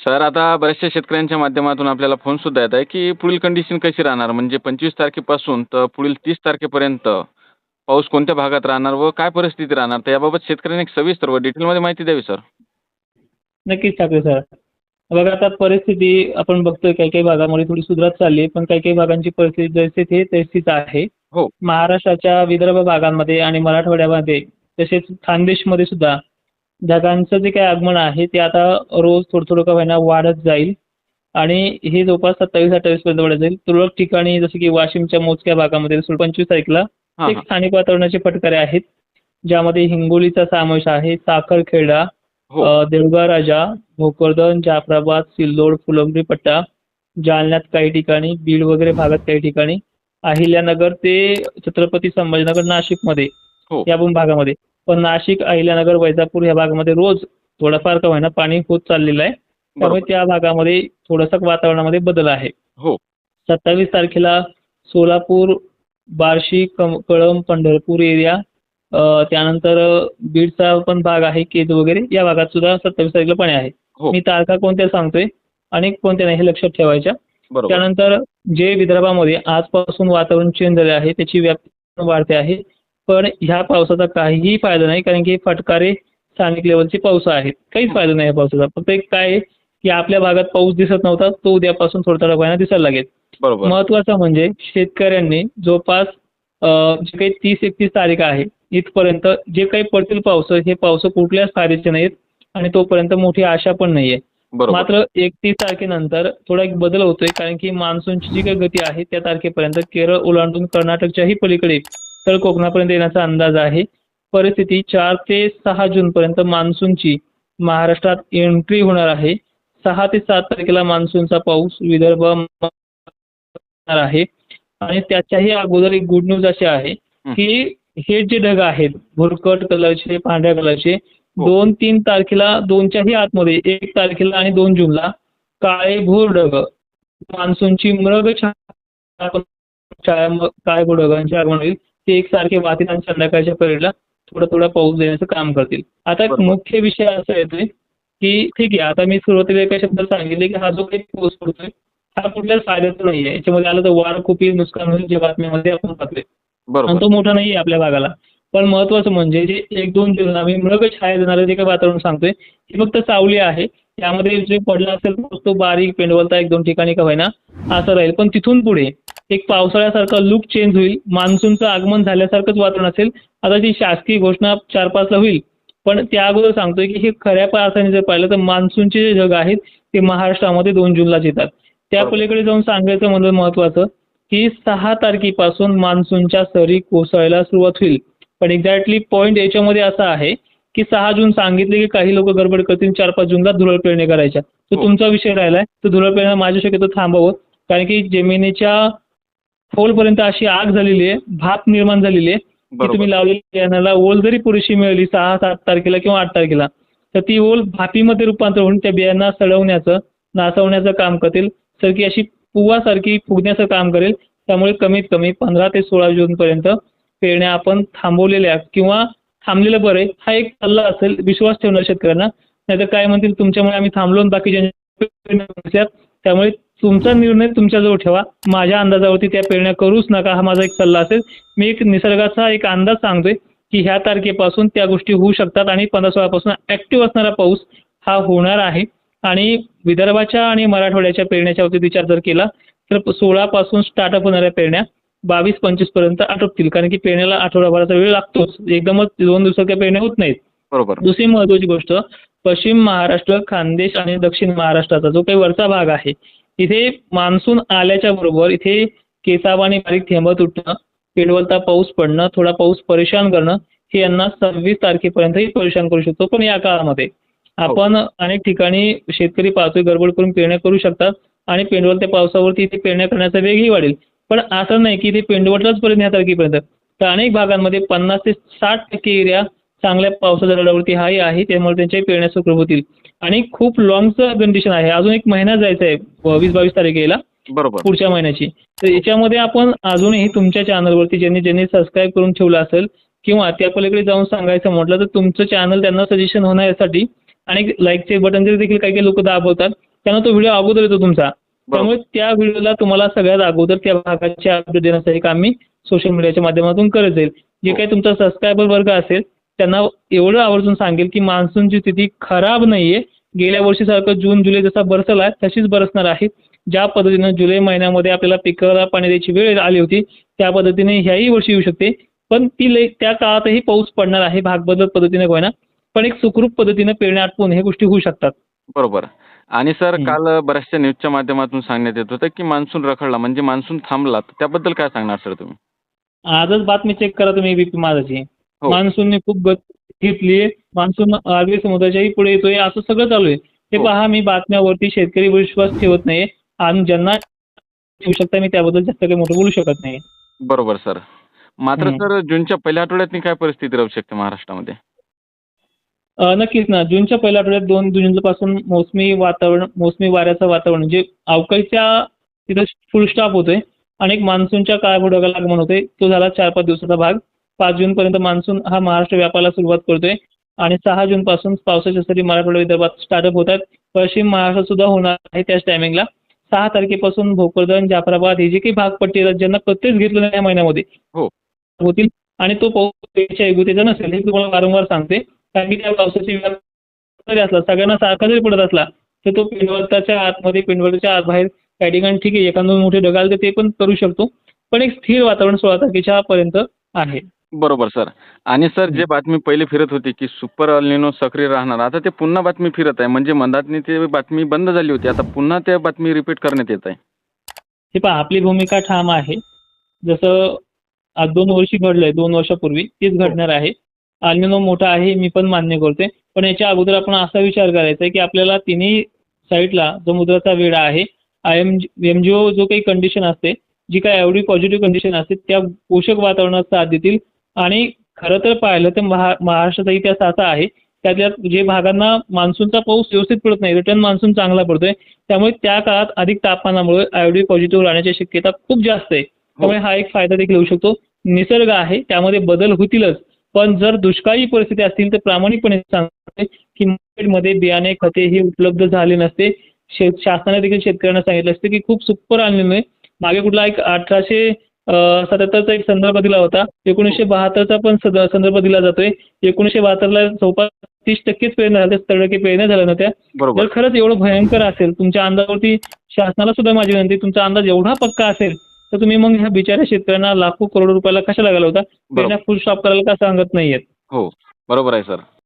Sir आता बऱ्याचशा शेतकऱ्यांच्या माध्यमातून आपल्याला फोन सुद्धा येत आहे, की पुढील कंडिशन कशी राहणार? म्हणजे 25 तारखेपासून तर पुढील 30 तारखेपर्यंत पाऊस कोणत्या भागात राहणार व काय परिस्थिती राहणार? तर याबाबत शेतकऱ्यांनी एक सविस्तर व डिटेलमध्ये माहिती द्यावी सर. नक्कीच ठाकरे सर. बघा आता परिस्थिती आपण बघतोय काही काही भागामध्ये थोडी सुधारत चालली आहे, पण काही काही भागांची परिस्थिती जैसे थे तशीच आहे. हो. महाराष्ट्राच्या विदर्भ भागांमध्ये आणि मराठवाड्यामध्ये तसेच खानदेशमध्ये सुद्धा ढगांचं जे काही आगमन आहे ते आता रोज थोडं थोडं का होईना वाढत जाईल आणि हे जवळपास 27-28 पर्यंत वाढत जाईल. तुरळक ठिकाणी जसं की वाशिमच्या मोजक्या भागामध्ये 25 तारखेला हां, एक हां. स्थानिक वातावरणाचे फटकारे आहेत, ज्यामध्ये हिंगोलीचा समावेश आहे, साखरखेडा, हो. देवळा राजा, भोकरदन, जाफराबाद, सिल्लोड, फुलंब्री पट्टा, जालन्यात काही ठिकाणी, बीड वगैरे भागात काही ठिकाणी, अहिल्यानगर ते छत्रपती संभाजीनगर नाशिकमध्ये हो. या पण भागामध्ये. पण नाशिक, अहिल्यानगर, वैजापूर या भागामध्ये रोज थोडाफार का होईना पाणी होत चाललेलं आहे. त्यामुळे बरोबर. त्या भागामध्ये थोडासा वातावरणामध्ये बदल आहे. हो. 27 तारखेला सोलापूर, बार्शी, कळंब, पंढरपूर एरिया, त्यानंतर बीडचा पण भाग आहे, केज वगैरे या भागात सुद्धा 27 तारखेला पाणी आहे. हो. मी तारखा कोणत्या सांगतोय आणि कोणत्या नाही हे लक्षात ठेवायच्या. बरोबर. त्यानंतर जे विदर्भामध्ये आजपासून वातावरण चेंज झाले आहे त्याची व्याप्ती वाढते आहे. पण ह्या पावसाचा काहीही फायदा नाही, कारण की फटकारे स्थानिक लेवलचे पाऊस आहेत. काहीच फायदा नाही या पावसाचा. फक्त एक काय आहे की आपल्या भागात पाऊस दिसत नव्हता, तो उद्यापासून थोडा थोडा वेळाने दिसायला लागेल. बरोबर. महत्वाचं म्हणजे शेतकऱ्यांनी जवळपास जे काही 30-31 तारीख आहे इथपर्यंत जे काही पडतील पाऊस हे पाऊस कुठल्याच फायद्याचे नाहीत आणि तोपर्यंत मोठी आशा पण नाहीये. बरोबर. मात्र 31 तारखेनंतर थोडा एक बदल होतोय, कारण की मान्सूनची जी काही गती आहे त्या तारखेपर्यंत केरळ ओलांडून कर्नाटकच्याही पलीकडे तर कोकणापर्यंत येण्याचा अंदाज आहे. परिस्थिती 4 ते 6 जूनपर्यंत मान्सूनची महाराष्ट्रात एंट्री होणार आहे. 6 ते 7 तारखेला मान्सूनचा पाऊस विदर्भ आहे आणि त्याच्याही अगोदर एक गुड न्यूज अशी आहे की हे जे ढग आहेत भुरकट कलरचे, पांढऱ्या कलरचे, हो. 2-3 तारखेला दोनच्याही आतमध्ये 1 तारखेला आणि 2 जूनला काळेभोर ढग मान्सूनची मृग काळेभोर ढगांचे आगमन होईल. ते एकसारखे वाहतील आणि संध्याकाळच्या पिरियडला थोडा थोडा पाऊस देण्याचं काम करतील. आता एक बरोबर. मुख्य विषय असा येतोय की ठीक आहे, आता मी सुरुवातीला एका शब्दात सांगितले की हा जो काही पाऊस पडतोय हा कुठल्याच फायद्याचा नाहीये. याच्यामध्ये आलं तर वार खूप येईल, नुकसान होईल, जे बातम्यामध्ये आपण पाहतोय. आणि बरोबर. तो मोठा नाहीये आपल्या भागाला. पण महत्वाचं म्हणजे जे 1-2 जूनला मी मृग छाया देणारं जे काही वातावरण सांगतोय हे फक्त सावली आहे. त्यामध्ये जे पडला असेल तो बारीक पेंडवलता 1-2 ठिकाणी का होईना असं राहील. पण तिथून पुढे एक पावसाळ्यासारखा लुक चेंज होईल, मान्सूनचं आगमन झाल्यासारखंच वातावरण असेल. आता ती शासकीय घोषणा 4-5 ला होईल, पण त्या अगोदर सांगतोय की हे खऱ्या अर्थाने जर पाहिलं तर मान्सूनचे जे ढग आहेत ते महाराष्ट्रामध्ये 2 जूनलाच येतात. त्या बरोबर. पलीकडे जाऊन सांगायचं म्हणलं महत्वाचं की 6 तारखेपासून मान्सूनच्या सरी कोसळायला सुरुवात होईल. पण एक्झॅक्टली पॉईंट याच्यामध्ये असा आहे की 6 जून सांगितले की काही लोक गडबड करतील 4-5 जूनला धुरळ पेरणी करायच्या. तो हो. तुमचा विषय राहिलाय. तो धुरळ पेरणं माझ्या शक्यतो थांबावं, कारण की जमिनीच्या खोलपर्यंत अशी आग झालेली आहे, भाप निर्माण झालेली आहे की बरोबर. तुम्ही लावलेल्या बियाण्याला ओल जरी पुरेशी मिळाली 6-7 तारखेला किंवा 8 तारखेला तर ती ओल भापीमध्ये रूपांतर होऊन त्या बियांना सडवण्याचं, नासवण्याचं काम करतील. सारखी अशी पुवासारखी फुगण्याचं काम करेल. त्यामुळे कमीत कमी 15 ते 16 जूनपर्यंत पेरण्या आपण थांबवलेल्या किंवा थांबलेलं बरं आहे, हा एक सल्ला असेल. विश्वास ठेवणार शेतकऱ्यांना. नाहीतर काय म्हणतील तुमच्यामुळे आम्ही थांबलो आणि बाकीच्या. त्यामुळे तुमचा निर्णय तुमच्याजवळ ठेवा. माझ्या अंदाजावरती त्या पेरण्या करूच नका, हा माझा एक सल्ला असेल. मी एक निसर्गाचा एक अंदाज सांगतोय की ह्या तारखेपासून त्या गोष्टी होऊ शकतात आणि 15-16 पासून ऍक्टिव्ह असणारा पाऊस हा होणार आहे. आणि विदर्भाच्या आणि मराठवाड्याच्या पेरण्याच्या बाबतीत विचार जर केला तर 16 पासून स्टार्टअप होणाऱ्या पेरण्या 22-25 पर्यंत आटोपतील, कारण की पेरण्याला आठवडाभराचा वेळ लागतोच. एकदमच 2 दिवसाच्या पेरण्या होत नाहीत. बरोबर. दुसरी महत्वाची गोष्ट, पश्चिम महाराष्ट्र, खानदेश आणि दक्षिण महाराष्ट्राचा जो काही वरचा भाग आहे इथे मान्सून आल्याच्या बरोबर इथे केसावानी बारीक थेंब तुटणं, पेडवलता पाऊस पडणं, थोडा पाऊस परेशान करणं हे यांना 26 तारखेपर्यंतही परेशान करू शकतो. पण या काळामध्ये आपण अनेक ठिकाणी शेतकरी पाहतोय गडबड करून पेरण्या करू शकतात आणि पेंडवलत्या पावसावरती इथे पेरण्या करण्याचा वेगही वाढेल. पण असं नाही की ते पेंडवललाच पर्यंत या तारखेपर्यंत, तर अनेक भागांमध्ये 50 ते 60% एरिया चांगल्या पावसाच्या दरावरती हाही आहे. त्यामुळे त्यांच्याही पेरण्या सुखरूप होतील. आणि खूप लॉंगचं कंडिशन आहे. अजून 1 महिना जायचा आहे 20-22 तारखेला बरोबर. पुढच्या महिन्याची. तर याच्यामध्ये आपण अजूनही तुमच्या चॅनलवरती ज्यांनी सबस्क्राईब करून ठेवलं असेल किंवा त्या पलीकडे जाऊन सांगायचं म्हटलं तर तुमचं चॅनल त्यांना सजेशन होण्यासाठी आणि लाईकचे बटन देखील काही काही लोक दाबवतात. त्यांना तो व्हिडिओ अगोदर येतो तुमचा. बरोबर. त्यामुळे त्या व्हिडिओला तुम्हाला सगळ्यात अगोदर त्या भागाचे अपडेट देण्याचं काम मी सोशल मीडियाच्या माध्यमातून करत जाईल. जे हो. काही तुमचा सबस्क्रायबर वर्ग असेल त्यांना एवढं आवर्जून सांगेल की मान्सूनची स्थिती खराब नाहीये. गेल्या वर्षीसारखं जून जुलै जसा बरसला तशीच बरसणार आहे. ज्या पद्धतीनं जुलै महिन्यामध्ये आपल्याला पिकाला पाणी द्यायची वेळ आली होती त्या पद्धतीने ह्याही वर्षी येऊ शकते. पण त्या काळातही पाऊस पडणार आहे, भाग बदलत पद्धतीने होईना, पण एक सुखरूप पद्धतीने पेरण्या आटपून हे गोष्टी होऊ शकतात. बरोबर. आणि सर काल बऱ्याचशा न्यूजच्या माध्यमातून सांगण्यात येत होतं की मान्सून रखडला म्हणजे मान्सून थांबला. तर त्याबद्दल काय सांगणार सर तुम्ही? आजच बातमी चेक करा तुम्ही एबीपी माझाची. हो. मान्सूनने खूप गती घेतलीये. मान्सून अरबी समुद्राच्याही पुढे येतोय असं सगळं चालू आहे. हे हो. पहा, मी बातम्यावरती शेतकरी विश्वास ठेवत नाही आणि ज्यांना ठेवू शकता मी त्याबद्दल जास्त काही मोठं बोलू शकत नाही. बरोबर सर. मात्र सर जूनच्या पहिल्या आठवड्यात काय परिस्थिती राहू शकते महाराष्ट्रामध्ये? नक्कीच ना. जूनच्या पहिल्या आठवड्यात 2 जूनपासून मोसमी वाऱ्याचं वातावरण म्हणजे अवकाळीच्या तिथं फुल स्टॉप होतोय आणि एक मान्सूनच्या काळाबोडाला आगमन होतोय. तो झाला 4-5 दिवसाचा भाग. 5 जूनपर्यंत मान्सून हा महाराष्ट्र व्यापाराला सुरुवात करतोय आणि 6 जूनपासून पावसाच्या सरी मराठवाडा विदर्भात स्टार्टअप होतात. पश्चिम महाराष्ट्रात सुद्धा होणार आहे त्याच टायमिंगला. 6 तारखेपासून भोकरदन, जाफराबाद हे जे काही भागपट्टी आहेत ज्यांना कधीच घेतलं नाही या महिन्यामध्ये हो. होतील आणि तो पाऊस त्याच्या एगुतीचा नसेल हे तुम्हाला वारंवार सांगते. कारण की त्या पावसाची व्याप्ती जरी असला सगळ्यांना सारखा जरी पडत असला तर तो पेनवलताच्या आतमध्ये पेनवलच्या आत बाहेर काही ठिकाणी ठीक आहे एखादं मोठे ढग आले तर ते पण करू शकतो. पण एक स्थिर वातावरण 16 तारखेच्या पर्यंत आहे. बरोबर सर. आणि सर जे बातमी पहिली फिरत होती की सुपर अल निनो सक्रिय राहणार, आता ते पुन्हा बातमी फिरत आहे. म्हणजे मंदातनी ती बातमी बंद झाली होती. आता पुन्हा त्या बातमी रिपीट करण्यात येत आहे. हे पहा, आपली भूमिका ठाम आहे. जसं आज 2 वर्षी घडलंय, 2 वर्षापूर्वी तेच घडणार आहे. अल निनो मोठा आहे मी पण मान्य करतोय. पण याच्या अगोदर आपण असा विचार करायचा आहे की आपल्याला तिन्ही साईडला समुद्राचा वेढा आहे. एमजीओ जो काही कंडिशन असते, जी काही एवढी पॉझिटिव्ह कंडिशन असते त्या पोषक वातावरणात साथ देतील आणि खरं तर पाहिलं तर महाराष्ट्राचा इतिहास असा आहे त्यातल्या जे भागांना मान्सूनचा पाऊस व्यवस्थित पडत नाही, रिटर्न मान्सून चांगला पडतोय. त्यामुळे त्या काळात अधिक तापमानामुळे आयोडी पॉझिटिव्ह राहण्याची शक्यता खूप जास्त आहे. त्यामुळे हा एक फायदा देखील होऊ शकतो. निसर्ग आहे त्यामध्ये बदल होतीलच. पण जर दुष्काळी परिस्थिती असतील तर प्रामाणिकपणे सांगते की मार्केटमध्ये बियाणे खते हे उपलब्ध झाले नसते. शासनाने देखील शेतकऱ्यांना सांगितलं असतं की खूप सुपर आणलेलं मागे कुठला एक 1877चा एक संदर्भ दिला होता. 1972चा पण संदर्भ दिला जातोय. 1972ला जवळपास 30% पेरण्या झाल्या, 70% पेरण्या झाल्या नव्हत्या. बरोबर. जर खरंच एवढं भयंकर असेल तुमच्या अंदाजावरती शासनाला सुद्धा माझी विनंती, तुमचा अंदाज एवढा पक्का असेल तर तुम्ही मग ह्या बिचाऱ्या शेतकऱ्यांना लाखो करोडो रुपयाला कशाला घालवता? पेरण्या फुल स्टॉप करायला का सांगत नाहीयेत? हो. बरोबर आहे सर.